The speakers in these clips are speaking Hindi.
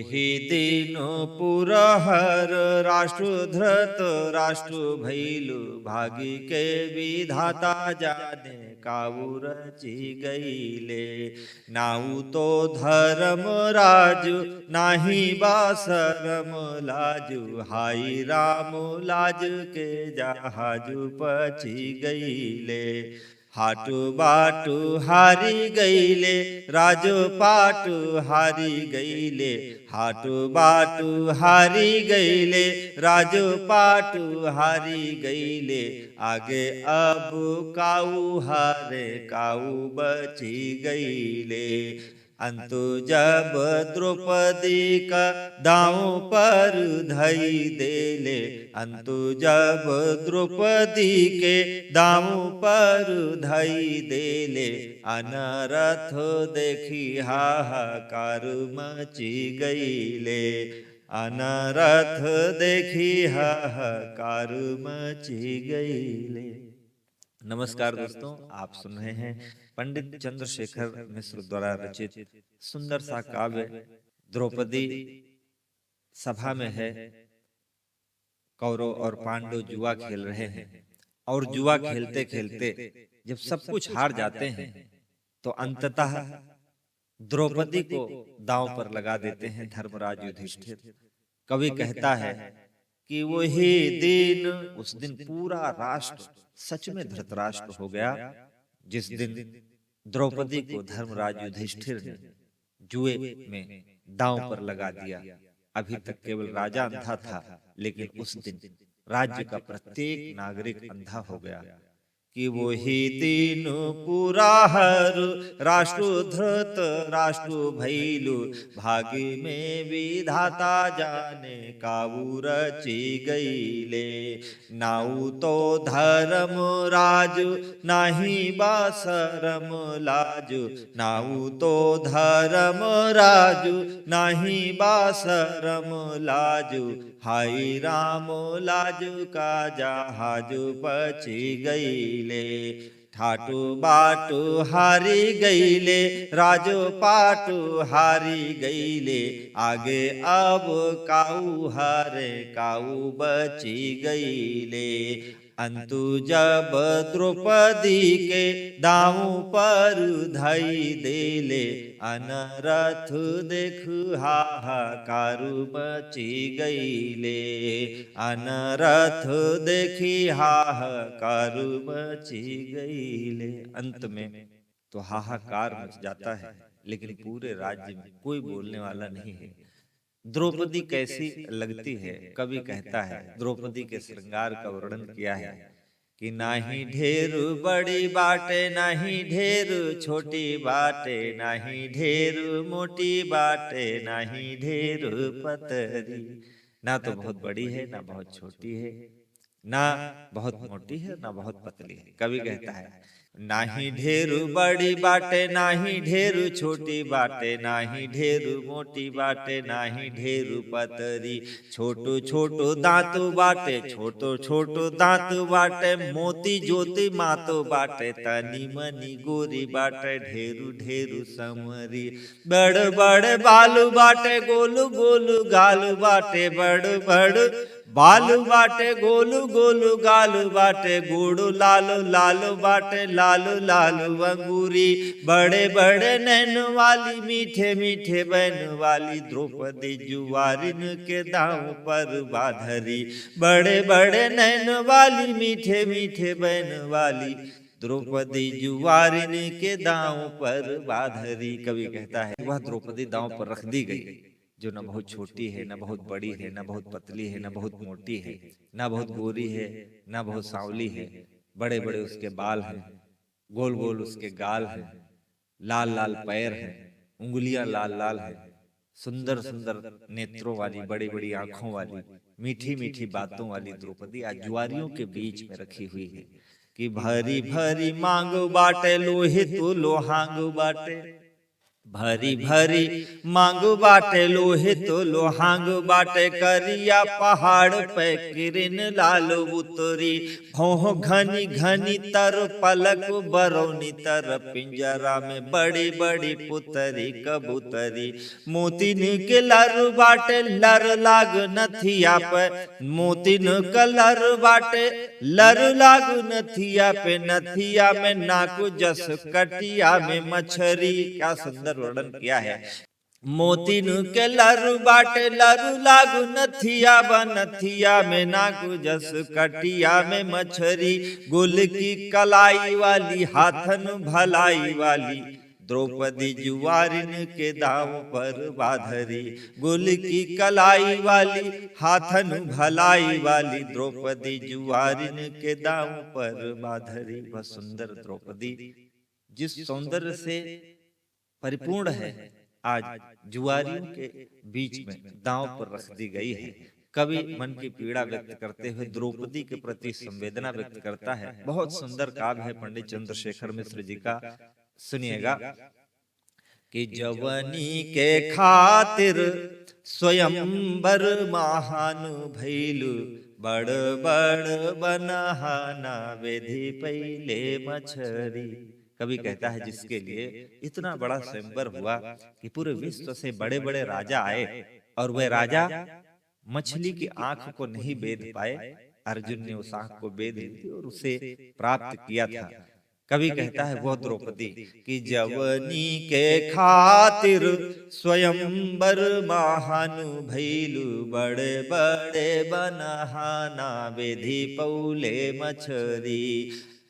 वही दिन पुरहर राष्ट्र धृत राष्ट्र भैलु भागी के विधाता जाने काऊ रची गईले। नाऊ तो धर्म राजु नाही बासरम लाजु हाई राम लाज के जहाजु पची गईले। हाटू बाटू हारी गईले राजो पाटू हारी गईले। हाटू बाटू हारी गईले राजो पाटू हारी गईले। आगे अब काऊ हारे काऊ बची गईले। अंतु जब द्रौपदी का दांव पर धई देले। अंतु जब द्रौपदी के दांव पर धई देले। अनरथ देखी हाहाकार मची गईले। अनरथ देखी हाहाकार मची गईले। नमस्कार दोस्तों, आप सुन रहे हैं पंडित चंद्रशेखर मिश्र द्वारा रचित सुंदर सा काव्य द्रौपदी। सभा में है, कौरव और पांडव जुआ खेल रहे हैं और जुआ खेलते खेलते जब सब कुछ हार जाते हैं तो अंततः द्रौपदी को दांव पर लगा देते हैं धर्मराज युधिष्ठिर। कवि कहता है कि वही दिन, उस दिन पूरा राष्ट्र सच में धृतराष्ट्र हो गया जिस दिन द्रौपदी को धर्मराज युधिष्ठिर ने जुए में दांव पर लगा दिया। अभी तक केवल राजा अंधा था, लेकिन उस दिन राज्य का प्रत्येक नागरिक अंधा हो गया कि वही दिन पुरहर राष्ट्र धृत राष्ट्र भैलु भागी में विधाता जाने काऊ रची गईले। नाऊ तो धर्म राजु नाही बासरम लाजु। नाऊ तो धर्म राजु नाही बासरम लाजु हाई राम लाजु का जहाजु पची गईले। ठाटू बाटू हारी गईले राजो पाटू हारी गईले। आगे अब काऊ हारे काऊ बची गईले। अंतु जब द्रौपदी के दांव पर धई देले। अनरथ देख हाहाकार मची गईले। अनरथ देखी हाहाकार मची गईले। अंत में तो हाहाकार मच जाता है, लेकिन पूरे राज्य में कोई बोलने वाला नहीं है। द्रौपदी कैसी लगती है? कवि कहता है, द्रौपदी के श्रृंगार का वर्णन किया है कि नाही ढेर बड़ी बाटे नाही ढेर छोटी बाटे। नाही ढेर मोटी बाटे नाही ढेर पतरी। ना तो बहुत बड़ी है ना बहुत छोटी है, ना बहुत मोटी है ना बहुत पतली है। कवि कहता है नाही ढेर बड़ी बाटे नाही ढेर छोटी बाटे। नाही ढेर मोटी बाटे नाही ढेर पतरी। छोटो छोटो दांत बाटे छोटो छोटो दांत बाटे। मोती ज्योति मातो बाटे तनी मनी गोरी बाटे। ढेरू ढेरू समरी। बड़ बड़ बालू बाटे गोलू गोलू गालू बाटे। बड़ बड़ बालू बाटे गोलू गोलू गालू बाटे। गोड़ू लालू लालू बाटे लालू लालू अंगूरी। बड़े बड़े नैन वाली मीठे मीठे बैन वाली। द्रौपदी जुआरिन के दांव पर बाधरी। बड़े बड़े नैन वाली मीठे मीठे बैन वाली। द्रौपदी जुआरिन के दांव पर बाधरी। कवि कहता है वह द्रौपदी दांव पर रख दी गई, जो न बहुत छोटी है, न बहुत बड़ी है, न बहुत पतली है, न बहुत मोटी है, न बहुत गोरी है, न बहुत सांवली है। बड़े बड़े उसके बाल हैं, गोल गोल उसके गाल हैं, लाल लाल पैर हैं, उंगलियां लाल लाल हैं, सुंदर सुंदर नेत्रों वाली, बड़ी बड़ी आंखों वाली, मीठी मीठी बातों वाली द्रौपदी आज जुआरियों के बीच में रखी हुई है कि भरी भरी मांग बाटे लोहे तो लोहांग बाटे। भरी भरी मांग बाटे लोहे तो लोहांग बाटे करिया पहाड़ पे किरण लाल उतरी भौह घनी घनी तर पलक बरौनी तर पिंजरा में बड़ी बड़ी पुतरी कबूतरी मोतिन के लर बाटे लर लाग नथिया पे मोतिन का लर बाटे लर लाग नथिया पे नथिया में नाकू जस कटिया में मछरी। क्या सुंदर वर्णन किया है। मोतिन के लरु बाटे लरु लागू नथिया बनथिया में नागु जस कटिया में मछरी गुल की कलाई वाली हाथन भलाई वाली द्रौपदी जुआरिन के दाव पर बाधरी गुल की कलाई वाली हाथन भलाई वाली द्रौपदी जुआरिन के दाव पर बाधरी। वह सुंदर द्रौपदी जिस सौंदर्य से परिपूर्ण है आज जुआरियों के बीच में दांव पर रख दी गई है। कवि मन की पीड़ा व्यक्त करते हुए द्रौपदी के प्रति संवेदना व्यक्त करता है। बहुत सुंदर काव्य है पंडित चंद्रशेखर मिश्र जी का, सुनिएगा कि जवनी के खातिर स्वयंवर महानु भैलु बड़ बड़ बनहाना वेधी पहले मछरी। कवि कहता है जिसके लिए इतना बड़ा स्वयंवर हुआ कि पूरे विश्व से बड़े बड़े राजा आए और वह राजा मछली की आंख को नहीं बेध पाए, अर्जुन ने उस आंख को बेध ली थी और उसे प्राप्त किया था। कवि कहता है वह द्रौपदी कि जवनी के खातिर स्वयंवर महानु भैलु बड़े बड़े बनहाना वेधी पौले मछरी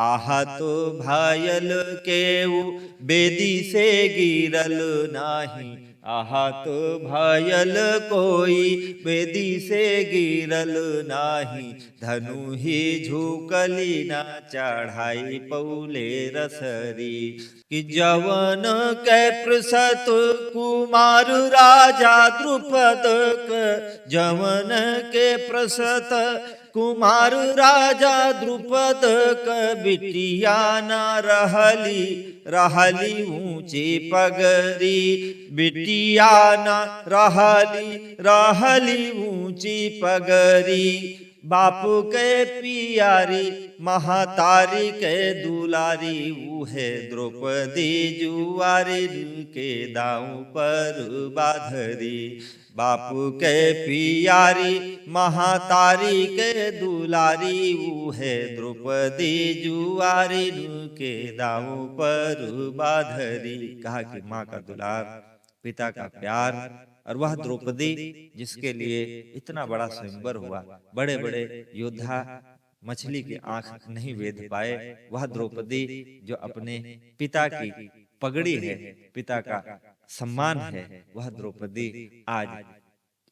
आहा तो भायल केऊ बेदी से गिरल नाही आहा तो भायल कोई बेदी से गिरल नाही धनु ही झुकली ना चढ़ाई पौले रसरी कि जवन के प्रसत कुमार राजा द्रुपद जवन के प्रसत कुमार राजा द्रुपद क बिटिया न रहली रहली ऊंची पगरी बिटिया न रहली रहली ऊंची पगरी बापू के पियारी महातारी के दुलारी उहे द्रौपदी जुआरी के दाऊ पर बाधरी बापू के पियारी महातारी के दुलारी उहे द्रौपदी जुआरी के दाऊ पर बाधरी। कहा कि माँ का दुलार पिता का प्यार और वह द्रौपदी जिसके लिए इतना बड़ा स्वयंवर हुआ, बड़े बड़े योद्धा मछली की आंख नहीं वेध पाए, वह द्रौपदी जो अपने पिता की पगड़ी है, पिता का सम्मान है, वह द्रौपदी आज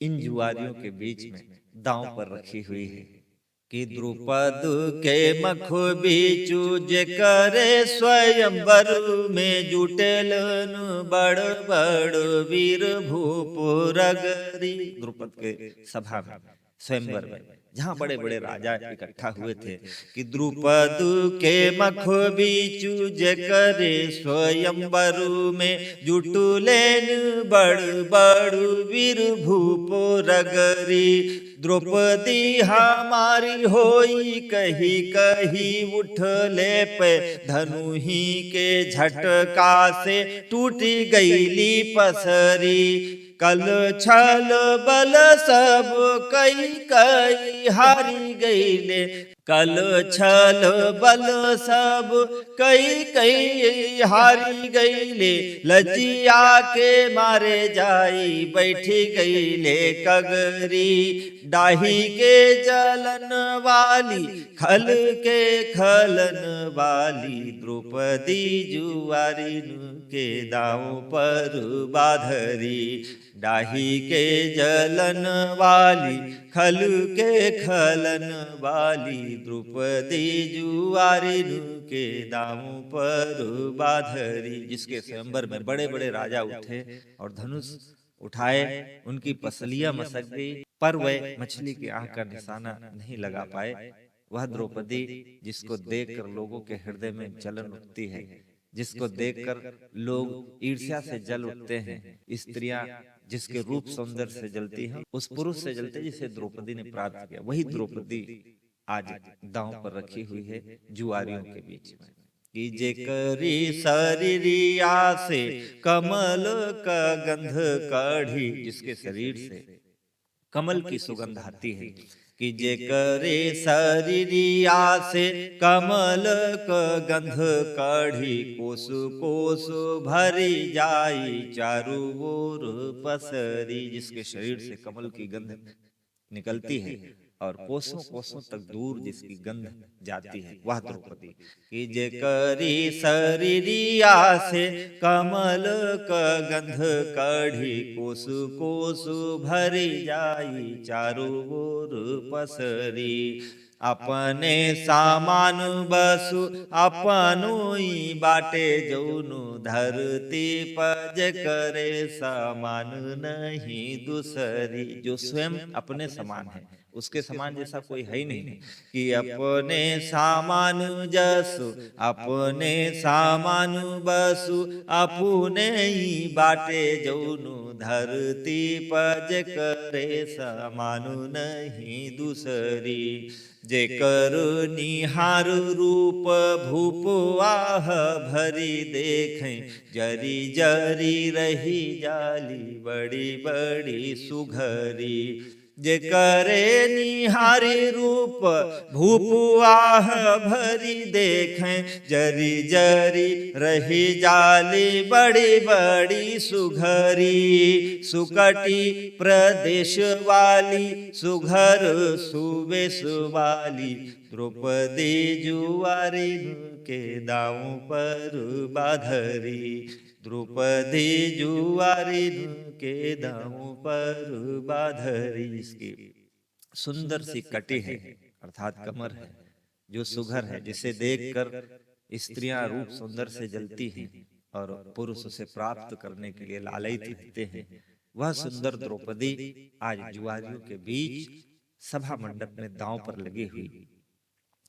इन जुआरियों के बीच में दांव पर रखी हुई है कि द्रुपद के मख बीचू जे करे स्वयंवर में जुटेलन बड़ बड़ वीर भूप रगरी। द्रुपद के सभा में स्वयंवर में जहाँ बड़े बड़े राजा इकट्ठा हुए थे कि द्रुपद के मख बीचू जे करे स्वयंवर में जुटुलेन बड़ बड़ वीर भूप रगरी। द्रौपदी हमारी होई कही कही उठले पे धनु ही के झटका से टूटी गईली पसरी कल छल बल सब कई कई हारी गईले कल छल बल सब कई कई हारी गईले लजिया के मारे जाई बैठी गईले कगरी डाही के जलन वाली खल के खलन वाली द्रौपदी जुआरी के दाव पर बाधरी डाही के जलन वाली खल के खलन वाली द्रौपदी जुआरी के दाव पर बाधरी। जिसके स्वयंवर में बड़े बड़े राजा उठे और धनुष उठाए, उनकी पसलियां मसक गई पर वह मछली की आंख का निशाना नहीं लगा पाए। वह द्रौपदी जिसको देखकर लोगों के हृदय में जलन उठती है, जिसको देखकर लोग ईर्ष्या से जल उठते हैं। स्त्रियां जिसके रूप सौंदर्य से जलती हैं, उस पुरुष से जलते जिसे द्रौपदी ने प्राप्त किया। वही द्रौपदी आज दांव पर रखी हुई है जुआरियों के बीच में कि जे करी शरीरिया से कमल का गंध काढ़ी, जिसके शरीर से कमल की सुगंध आती है। कि जे करे शरीरिया से कमल का गंध काढ़ी, कोस कोस भरी जाई चारू ओर पसरी, जिसके शरीर से कमल की गंध निकलती है और कोसों कोसों तक दूर जिसकी गंध जाती है, वह द्रौपदी। कि जे करी शरीरिया से कमल का गंध काढ़ी, कोस कोस भरी जाई चारू ओर पसरी, अपने सामान बसु अपनुई बाटे जौनु, धरती पज करे समान नहीं दूसरी। जो स्वयं अपने समान है, उसके समान जैसा कोई है ही नहीं। कि अपने सामान जसु अपने सामान बसु अपने ही बाटे जौनु, धरती पज करे समान नहीं दूसरी। जे कर निहार रूप भूप आह भरी देखें, जरी जरी रही जाली बड़ी बड़ी सुघरी। जे करे निहारी रूप भूप आह भरी देखें, जरी जरी रही जाली बड़ी बड़ी सुघरी। सुकटी प्रदेश वाली सुघर सुवेश वाली, द्रौपदी जुआरी के दांव पर बाधरी। द्रौपदी जुआरी के दांव पर बाधरी। इसकी सुंदर सी कटी है अर्थात कमर है, जो सुघर है, जिसे देखकर स्त्रियां रूप सौंदर्य से जलती हैं और पुरुष उसे प्राप्त करने के लिए लालयित रहते हैं। वह सुंदर द्रौपदी आज जुआरियों के बीच सभा मंडप में दांव पर लगी हुई।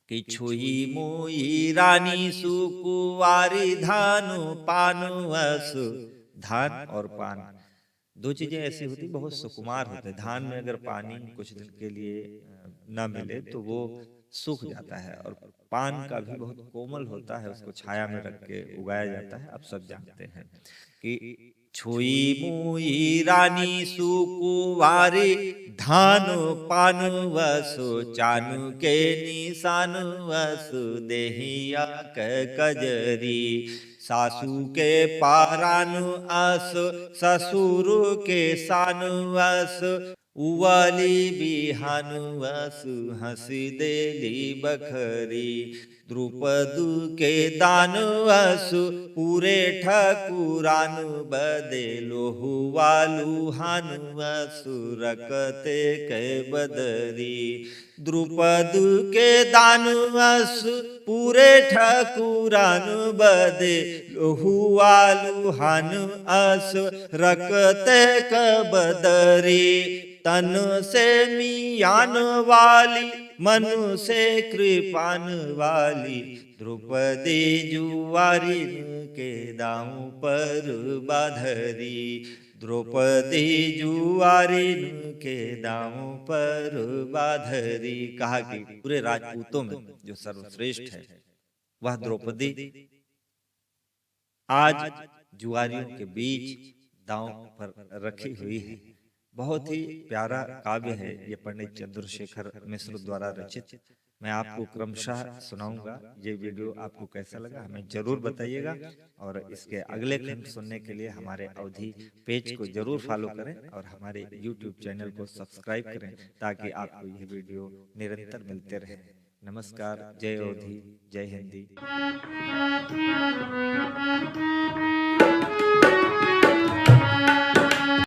कि छुई मुई रानी सुकुवारी धानु पानु असु। धान और पान दो चीजें ऐसी होती बहुत सुकुमार होते। धान में अगर पानी कुछ दिन के लिए न मिले तो वो सूख जाता है, और पान का भी बहुत कोमल होता है, उसको छाया में रख के उगाया जाता है, आप सब जानते हैं। कि छुई मुई रानी सुकुवारी धानु पानु वसु, चानु के निशान वसु देहिया के कजरी। सासू के पारानु अस ससुर के सानु अस, उवाली बिहानु असु हंसी देली बखरी। द्रुपदु के दानु असु पूरे ठकुरानु बदे, लोहु वालु हानु असु रकते के बदरी। द्रुपदु के दानु असु पूरे ठकुरानु बदे, लोहु वालु हानु असु रकते के बदरी। तन से मियान वाली मनु से कृपान वाली, द्रौपदी जुआरी के दांव पर बाधरी। द्रौपदी जुआरी के दांव पर बाधरी। कहा कि पूरे राजपूतों में जो सर्वश्रेष्ठ है वह द्रौपदी आज जुआरियों के बीच दांव पर रखी हुई है। बहुत ही प्यारा काव्य है ये, पंडित चंद्रशेखर मिश्र द्वारा रचित। मैं आपको क्रमशः सुनाऊंगा। ये वीडियो आपको कैसा लगा हमें जरूर बताइएगा, और इसके अगले खंड सुनने के लिए हमारे अवधि पेज को जरूर फॉलो करें और हमारे YouTube चैनल को सब्सक्राइब करें, ताकि आपको ये वीडियो निरंतर मिलते रहे। नमस्कार, जय अवधि, जय हिंदी।